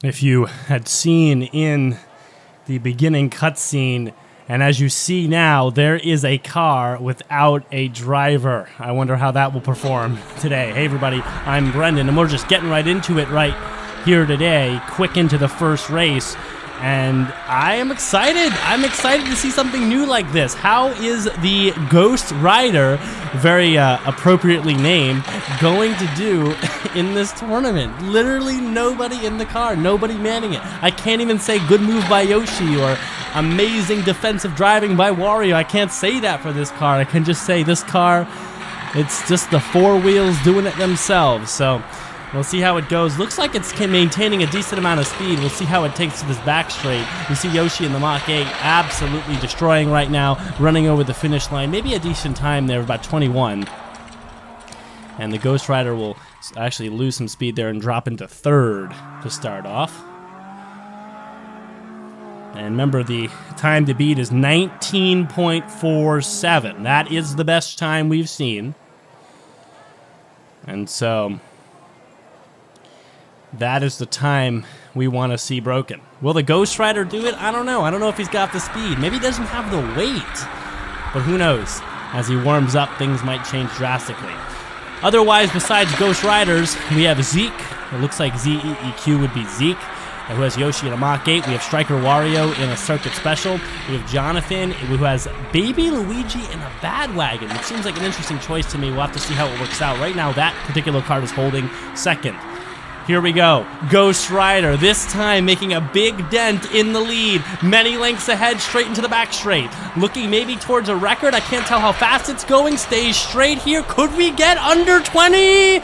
If you had seen in the beginning cutscene, and as you see now, there is a car without a driver. I wonder how that will perform today. Hey everybody, I'm Brendan, and we're just getting right into it right here today, quick into the first race. And I am excited. I'm excited to see something new like this. How is the Ghost Rider, very appropriately named, going to do in this tournament? Literally nobody in the car, nobody manning it. I can't even say good move by Yoshi or amazing defensive driving by Wario. I can't say that for this car. I can just say this car, it's just the four wheels doing it themselves. So we'll see how it goes. Looks like it's maintaining a decent amount of speed. We'll see how it takes to this back straight. You see Yoshi in the Mach 8 absolutely destroying right now, running over the finish line. Maybe a decent time there, about 21. And the Ghost Rider will actually lose some speed there and drop into third to start off. And remember, the time to beat is 19.47. That is the best time we've seen. And so that is the time we want to see broken. Will the Ghost Rider do it? I don't know. I don't know if he's got the speed. Maybe he doesn't have the weight. But who knows? As he warms up, things might change drastically. Otherwise, besides Ghost Riders, we have ZEEQ. It looks like ZEEQ would be ZEEQ, who has Yoshi in a Mach 8. We have Striker Wario in a Circuit Special. We have Jonathan, who has Baby Luigi in a Bad Wagon, which seems like an interesting choice to me. We'll have to see how it works out. Right now, that particular card is holding second. Here we go. Ghost Rider, this time making a big dent in the lead. Many lengths ahead, straight into the back straight. Looking maybe towards a record. I can't tell how fast it's going. Stays straight here. Could we get under 20?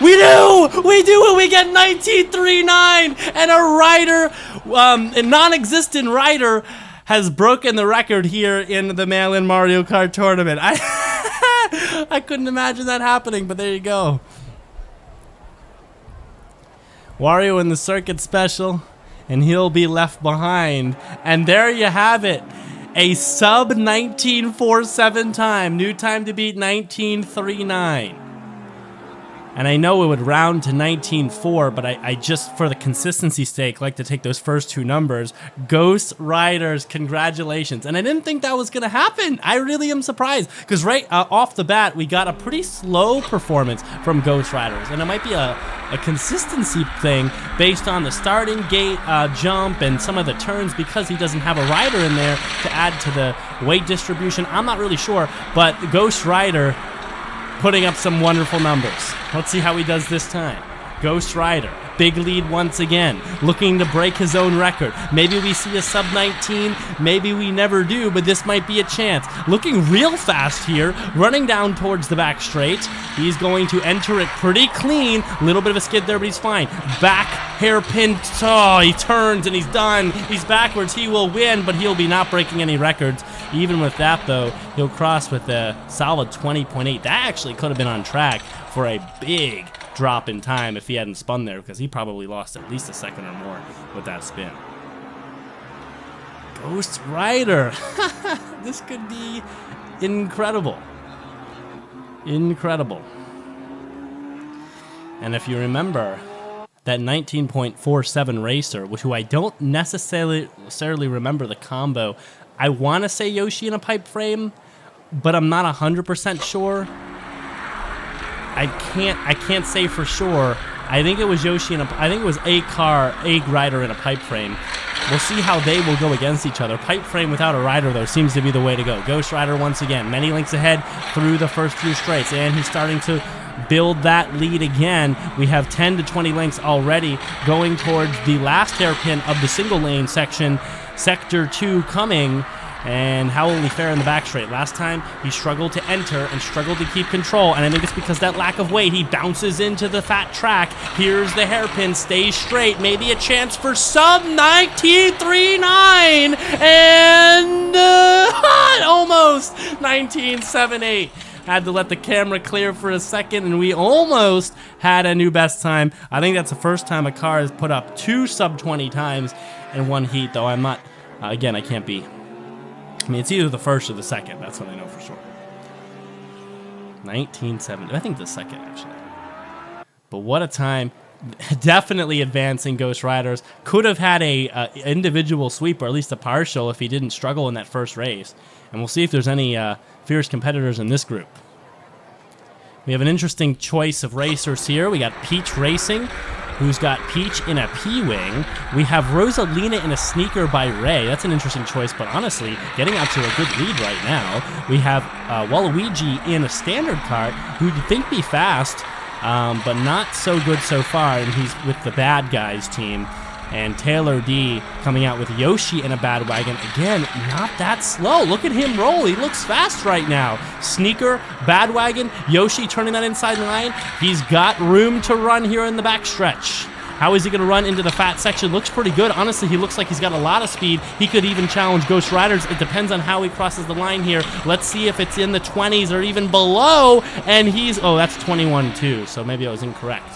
We do! We do it! We get 19.39! And a rider, a non-existent rider, has broken the record here in the mail-in Mario Kart tournament. I couldn't imagine that happening, but there you go. Wario in the Circuit Special, and he'll be left behind. And there you have it. A sub 19.47 time. New time to beat 19.39. And I know it would round to 19.4, but I just, for the consistency's sake, like to take those first two numbers. Ghost Riders, congratulations. And I didn't think that was going to happen. I really am surprised. Because right off the bat, we got a pretty slow performance from Ghost Riders. And it might be a consistency thing based on the starting gate jump and some of the turns, because he doesn't have a rider in there to add to the weight distribution. I'm not really sure, but Ghost Rider putting up some wonderful numbers. Let's see how he does this time. Ghost Rider, big lead once again, looking to break his own record. Maybe we see a sub 19, maybe we never do, but this might be a chance. Looking real fast here, running down towards the back straight. He's going to enter it pretty clean. Little bit of a skid there, but he's fine. Back hairpin, oh, he turns and he's done. He's backwards, he will win, but he'll be not breaking any records. Even with that though, he'll cross with a solid 20.8. That actually could have been on track for a big drop in time if he hadn't spun there, because he probably lost at least a second or more with that spin. Ghost Rider. This could be incredible. Incredible. And if you remember, that 19.47 racer, who I don't necessarily remember the combo. I want to say Yoshi in a pipe frame, but I'm not 100% sure. I can't say for sure. I think it was Yoshi I think it was a rider in a pipe frame. We'll see how they will go against each other. Pipe frame without a rider, though, seems to be the way to go. Ghost Rider once again, many lengths ahead through the first few straights, and he's starting to build that lead again. We have 10 to 20 lengths already going towards the last hairpin of the single lane section, Sector 2 coming. And how will he fare in the back straight? Last time, he struggled to enter and struggled to keep control, and I think it's because that lack of weight. He bounces into the fat track. Here's the hairpin, stays straight. Maybe a chance for sub 19.39, and almost 19.78. Had to let the camera clear for a second, and we almost had a new best time. I think that's the first time a car has put up two sub 20 times in one heat, though I'm not, again, I can't be. I mean, it's either the first or the second. That's what I know for sure. 1970. I think the second, actually. But what a time. definitely advancing Ghost Riders. Could have had a individual sweep, or at least a partial, if he didn't struggle in that first race. And we'll see if there's any fierce competitors in this group. We have an interesting choice of racers here. We got Peach Racing, who's got Peach in a P-Wing. We have Rosalina in a Sneaker by Ray. That's an interesting choice, but honestly, getting out to a good lead right now. We have Waluigi in a standard kart, who you'd think be fast, but not so good so far, and he's with the bad guys team. And Taylor D coming out with Yoshi in a bad wagon. Again, not that slow. Look at him roll. He looks fast right now. Sneaker, bad wagon, Yoshi turning that inside line. He's got room to run here in the backstretch. How is he going to run into the fat section? Looks pretty good. Honestly, he looks like he's got a lot of speed. He could even challenge Ghost Riders. It depends on how he crosses the line here. Let's see if it's in the 20s or even below. And he's... Oh, that's 21 too, so maybe I was incorrect.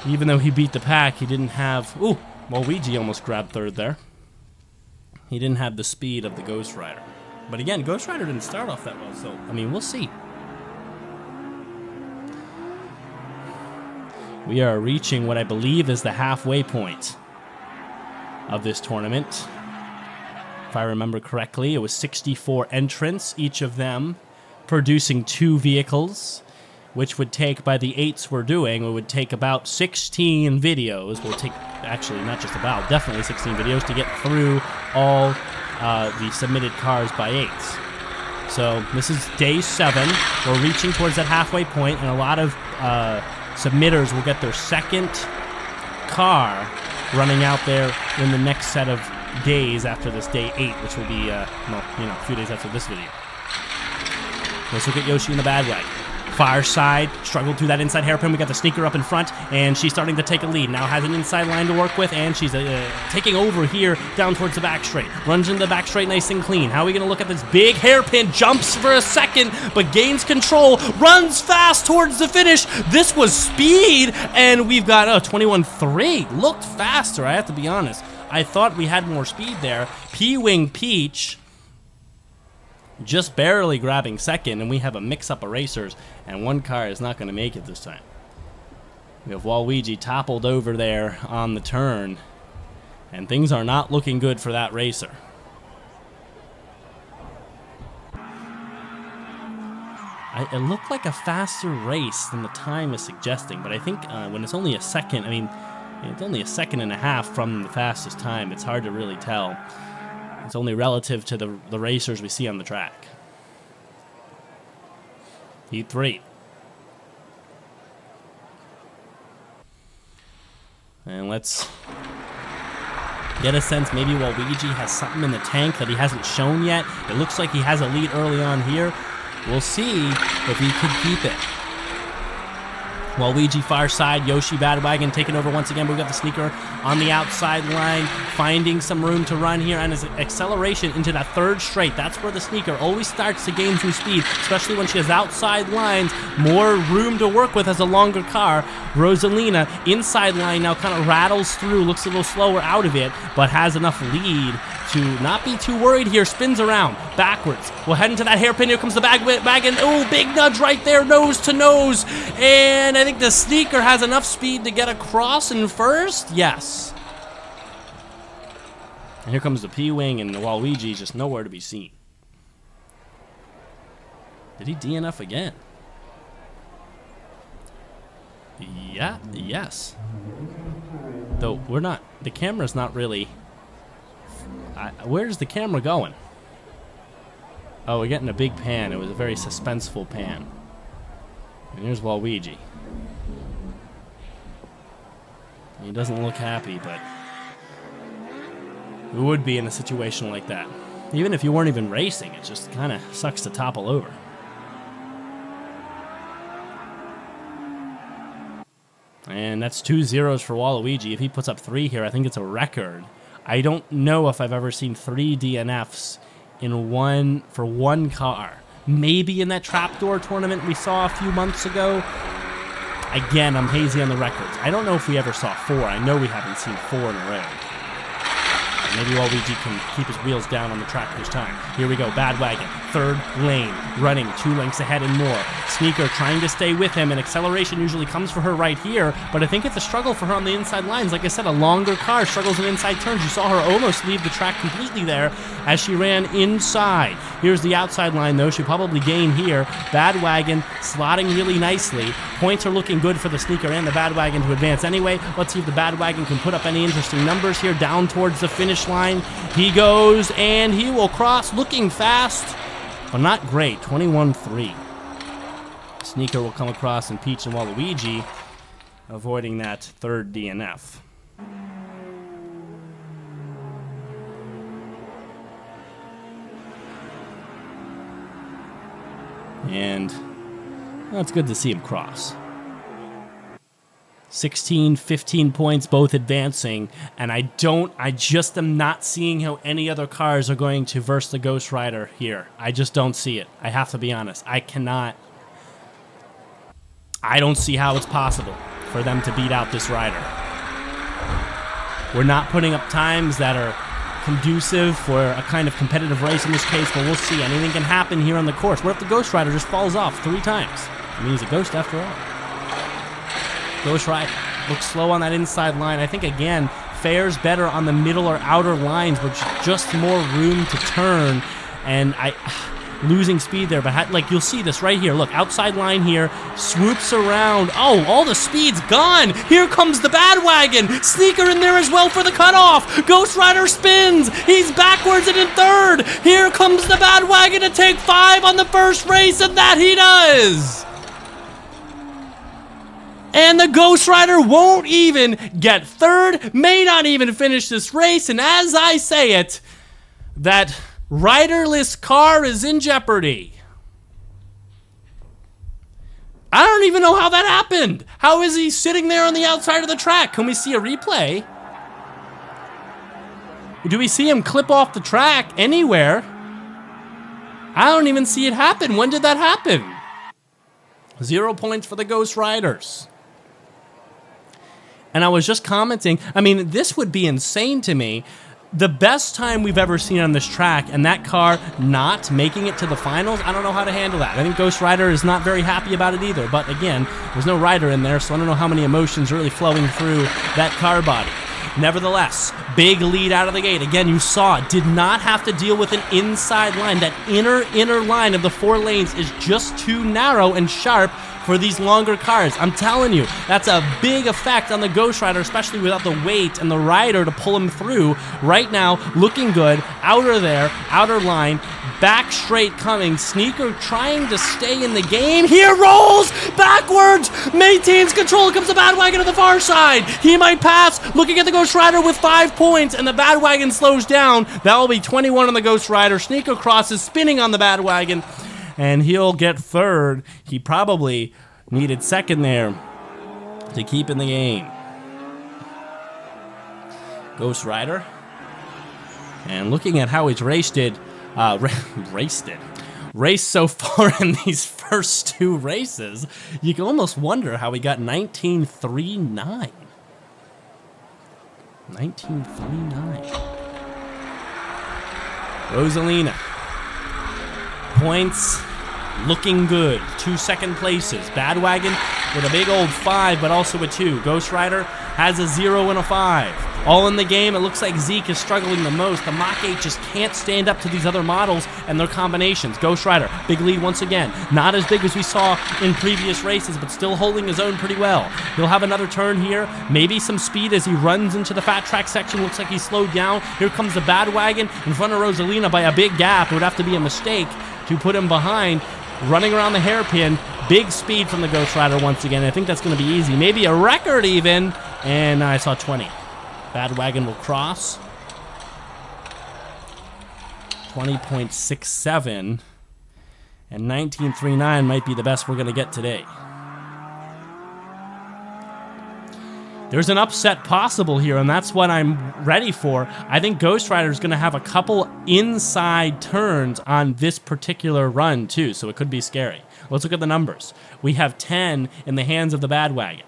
Even though he beat the pack, he didn't have... Ooh, Waluigi almost grabbed third there. He didn't have the speed of the Ghost Rider. But again, Ghost Rider didn't start off that well, so, I mean, we'll see. We are reaching what I believe is the halfway point of this tournament. If I remember correctly, it was 64 entrants, each of them producing 2 vehicles, which would take, by the 8s we're doing, it would take about 16 videos. We'll take, actually, not just about, definitely 16 videos to get through all the submitted cars by 8s. So this is day 7. We're reaching towards that halfway point, and a lot of submitters will get their second car running out there in the next set of days after this day 8, which will be, a few days after this video. Let's look at Yoshi in the bad wagon. Far side, struggled through that inside hairpin. We got the Sneaker up in front, and she's starting to take a lead. Now has an inside line to work with, and she's taking over here down towards the back straight. Runs into the back straight nice and clean. How are we going to look at this big hairpin? Jumps for a second, but gains control. Runs fast towards the finish. This was speed, and we've got 21.3. Looked faster, I have to be honest. I thought we had more speed there. P-Wing Peach just barely grabbing second, and we have a mix-up of racers, and one car is not going to make it this time. We have Waluigi toppled over there on the turn, and things are not looking good for that racer. It looked like a faster race than the time is suggesting, but I think when it's only a second, I mean, it's only a second and a half from the fastest time. It's hard to really tell. It's only relative to the racers we see on the track. Heat 3. And let's get a sense maybe Waluigi has something in the tank that he hasn't shown yet. It looks like he has a lead early on here. We'll see if he can keep it. Waluigi far side, Yoshi bad wagon taking over once again. We've got the Sneaker on the outside line, finding some room to run here, and his acceleration into that third straight. That's where the Sneaker always starts to gain some speed, especially when she has outside lines, more room to work with as a longer car. Rosalina, inside line now, kind of rattles through, looks a little slower out of it, but has enough lead to not be too worried here. Spins around, backwards. We'll head into that hairpin. Here comes the wagon. Oh, big nudge right there, nose to nose. And I think the Sneaker has enough speed to get across in first. Yes. And here comes the P-Wing, and the Waluigi just nowhere to be seen. Did he DNF again? Yeah, yes. Though we're not, the camera's not really... where's the camera going? Oh, we're getting a big pan. It was a very suspenseful pan. And here's Waluigi. He doesn't look happy, but who would be in a situation like that? Even if you weren't even racing, it just kind of sucks to topple over. And that's 2 zeros for Waluigi. If he puts up 3 here, I think it's a record. I don't know if I've ever seen 3 DNFs in for one car. Maybe in that trapdoor tournament we saw a few months ago. Again, I'm hazy on the records. I don't know if we ever saw 4. I know we haven't seen 4 in a row. Maybe Luigi can keep his wheels down on the track this time. Here we go, Badwagon, third lane, running 2 lengths ahead and more. Sneaker trying to stay with him, and acceleration usually comes for her right here, but I think it's a struggle for her on the inside lines. Like I said, a longer car struggles in inside turns. You saw her almost leave the track completely there as she ran inside. Here's the outside line, though. She'll probably gain here. Badwagon slotting really nicely. Points are looking good for the Sneaker and the Badwagon to advance anyway. Let's see if the Badwagon can put up any interesting numbers here down towards the finish line. He goes, and he will cross, looking fast, but not great. 21-3. Sneaker will come across and Peach and Waluigi, avoiding that third DNF. And well, it's good to see him cross. 16, 15 points, both advancing, and I just am not seeing how any other cars are going to verse the Ghost Rider here. I just don't see it. I have to be honest. I don't see how it's possible for them to beat out this rider. We're not putting up times that are conducive for a kind of competitive race in this case, but we'll see. Anything can happen here on the course. What if the Ghost Rider just falls off 3 times? I mean, he's a ghost after all. Ghost Rider looks slow on that inside line. I think, again, fares better on the middle or outer lines, which just more room to turn, and losing speed there, but like you'll see this right here. Look, outside line here, swoops around. Oh, all the speed's gone. Here comes the Badwagon. Sneaker in there as well for the cutoff. Ghost Rider spins. He's backwards and in third. Here comes the Badwagon to take 5 on the first race, and that he does. And the Ghost Rider won't even get third, may not even finish this race, and as I say it, that riderless car is in jeopardy. I don't even know how that happened. How is he sitting there on the outside of the track? Can we see a replay? Do we see him clip off the track anywhere? I don't even see it happen. When did that happen? 0 points for the Ghost Riders. And I was just commenting, I mean, this would be insane to me. The best time we've ever seen on this track, and that car not making it to the finals, I don't know how to handle that. I think Ghost Rider is not very happy about it either. But again, there's no rider in there, so I don't know how many emotions are really flowing through that car body. Nevertheless, big lead out of the gate. Again, you saw it. Did not have to deal with an inside line. That inner line of the 4 lanes is just too narrow and sharp for these longer cars. I'm telling you, that's a big effect on the Ghost Rider, especially without the weight and the rider to pull him through. Right now, looking good. Outer there, outer line, back straight coming. Sneaker trying to stay in the game. Here rolls backwards, maintains control. Comes the Badwagon to the far side. He might pass. Looking at the Ghost Rider with 5 points, and the Badwagon slows down. That will be 21 on the Ghost Rider. Sneaker crosses, spinning on the Badwagon, and he'll get third. He probably needed second there to keep in the game. Ghost Rider. And looking at how he's raced so far in these first 2 races, you can almost wonder how he got 19.39. 19.39. Rosalina. Points looking good. 2 second places. Badwagon with a big old 5, but also a 2. Ghost Rider has a 0 and a 5. All in the game. It looks like ZEEQ is struggling the most. The Mach 8 just can't stand up to these other models and their combinations. Ghost Rider, big lead once again. Not as big as we saw in previous races, but still holding his own pretty well. He'll have another turn here. Maybe some speed as he runs into the fat track section. Looks like he's slowed down. Here comes the Badwagon in front of Rosalina by a big gap. It would have to be a mistake to put him behind. Running around the hairpin. Big speed from the Ghost Rider once again. I think that's going to be easy. Maybe a record even. And I saw 20. Badwagon will cross. 20.67. And 19.39 might be the best we're going to get today. There's an upset possible here, and that's what I'm ready for. I think Ghost Rider is going to have a couple inside turns on this particular run, too, so it could be scary. Let's look at the numbers. We have 10 in the hands of the Badwagon.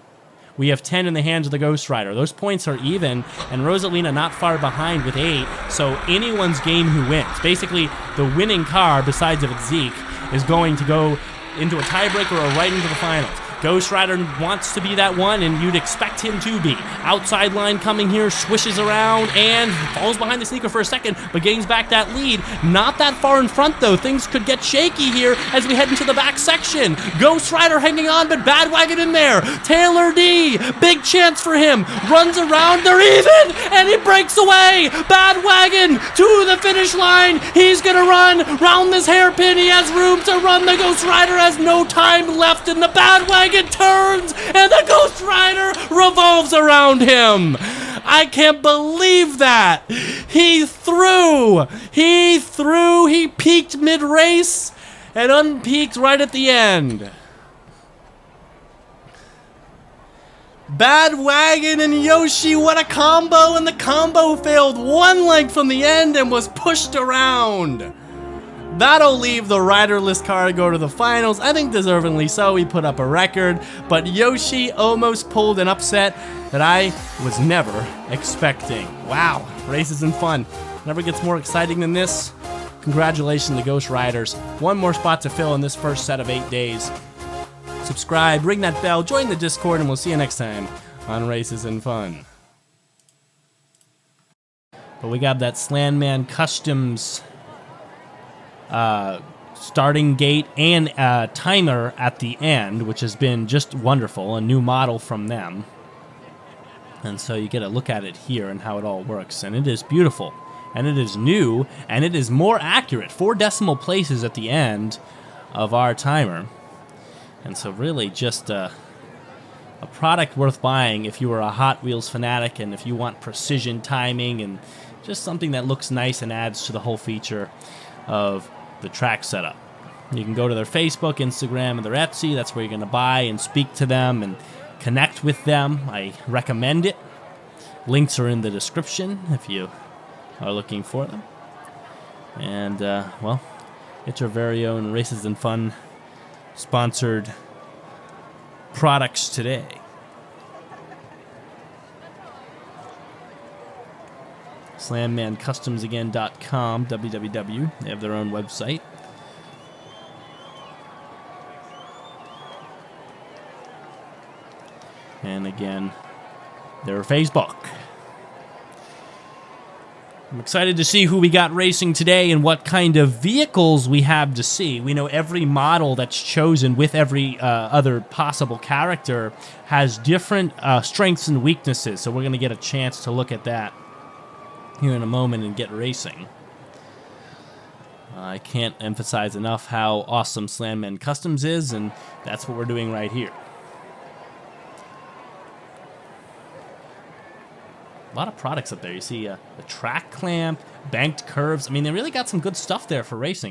We have 10 in the hands of the Ghost Rider. Those points are even, and Rosalina not far behind with 8, so anyone's game who wins. Basically, the winning car, besides if it's ZEEQ, is going to go into a tiebreaker or right into the finals. Ghost Rider wants to be that one, and you'd expect him to be. Outside line coming here, swishes around, and falls behind the sneaker for a second, but gains back that lead. Not that far in front, though. Things could get shaky here as we head into the back section. Ghost Rider hanging on, but Badwagon in there. Taylor D, big chance for him. Runs around, they're even, and he breaks away. Badwagon to the finish line. He's gonna run round this hairpin. He has room to run. The Ghost Rider has no time left in the Badwagon. Turns and the Ghost Rider revolves around him. I can't believe that. He peaked mid-race and unpeaked right at the end. Badwagon and Yoshi, what a combo, and the combo failed one length from the end and was pushed around. That'll leave the riderless car to go to the finals. I think deservingly so. He put up a record, but Yoshi almost pulled an upset that I was never expecting. Wow, races and fun. Never gets more exciting than this. Congratulations to Ghost Riders. One more spot to fill in this first set of 8 days. Subscribe, ring that bell, join the Discord, and we'll see you next time on Races and Fun. But we got that Slanman Customs starting gate and timer at the end, which has been just wonderful. A new model from them. And so you get a look at it here and how it all works. And it is beautiful. And it is new. And it is more accurate. 4 decimal places at the end of our timer. And so really just a product worth buying if you are a Hot Wheels fanatic and if you want precision timing and just something that looks nice and adds to the whole feature of the track setup. You can go to their Facebook, Instagram, and their Etsy. That's where you're going to buy and speak to them and connect with them. I recommend it. Links are in the description if you are looking for them. And, well, get your very own Races and Fun sponsored products today. SlanmanCustomsAgain.com, www. They have their own website. And again, their Facebook. I'm excited to see who we got racing today and what kind of vehicles we have to see. We know every model that's chosen with every other possible character has different strengths and weaknesses, so we're going to get a chance to look at that here in a moment and get racing. I can't emphasize enough how awesome Slanman Customs is, and that's what we're doing right here. A lot of products up there. You see the track clamp, banked curves. I mean, they really got some good stuff there for racing.